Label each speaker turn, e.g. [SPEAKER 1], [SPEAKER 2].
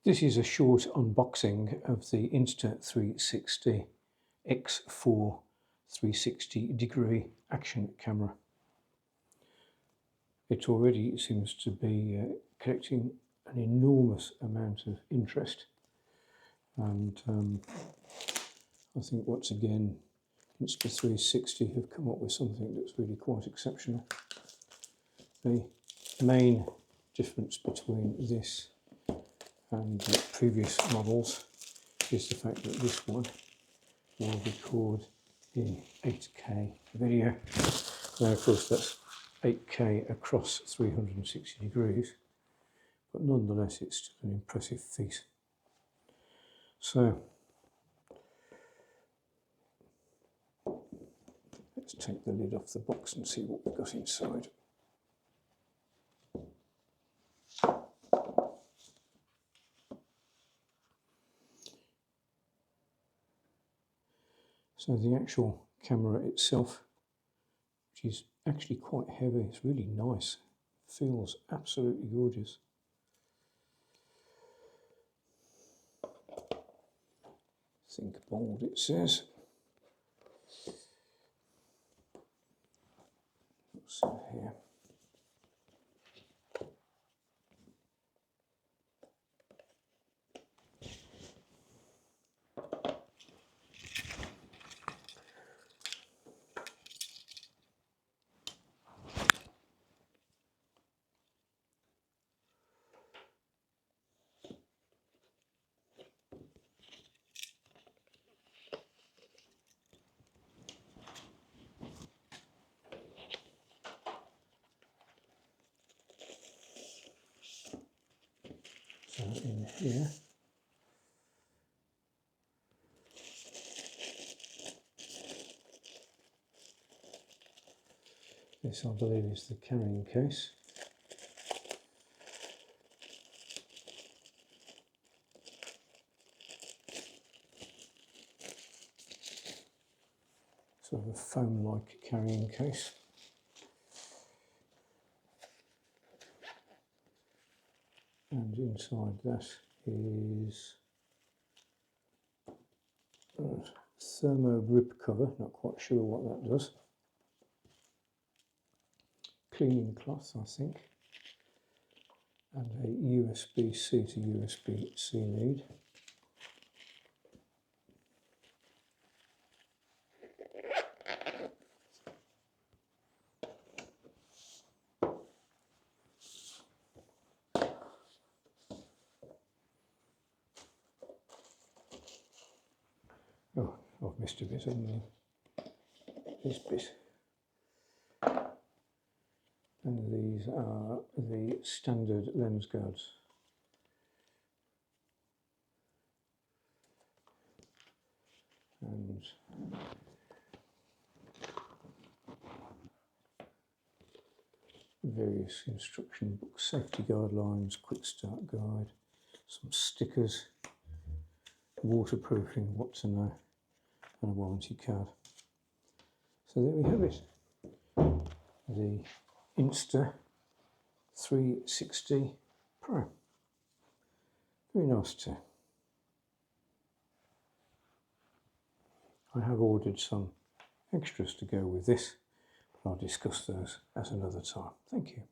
[SPEAKER 1] This is a short unboxing of the Insta360 X4 360-degree action camera. It already seems to be collecting an enormous amount of interest, and I think once again Insta360 have come up with something that's really quite exceptional. The main difference between this and the previous models is the fact that this one will record in 8K video. Now, of course, that's 8K across 360 degrees, but nonetheless it's still an impressive feat. So let's take the lid off the box and see what we've got inside. So the actual camera itself, which is actually quite heavy, it's really nice, feels absolutely gorgeous. Think bold, it says. What's in here? So in here, this I believe is the carrying case. Sort of a foam-like carrying case. And inside that is a thermo grip cover, not quite sure what that does. Cleaning cloth, I think, and a USB-C to USB-C lead. Oh, I've missed a bit on this bit. And these are the standard lens guards. And various instruction books, safety guidelines, quick start guide, some stickers, waterproofing, what to know, and a warranty card. So there we have it, the Insta360 Pro. Very nice too. I have ordered some extras to go with this, but I'll discuss those at another time. Thank you.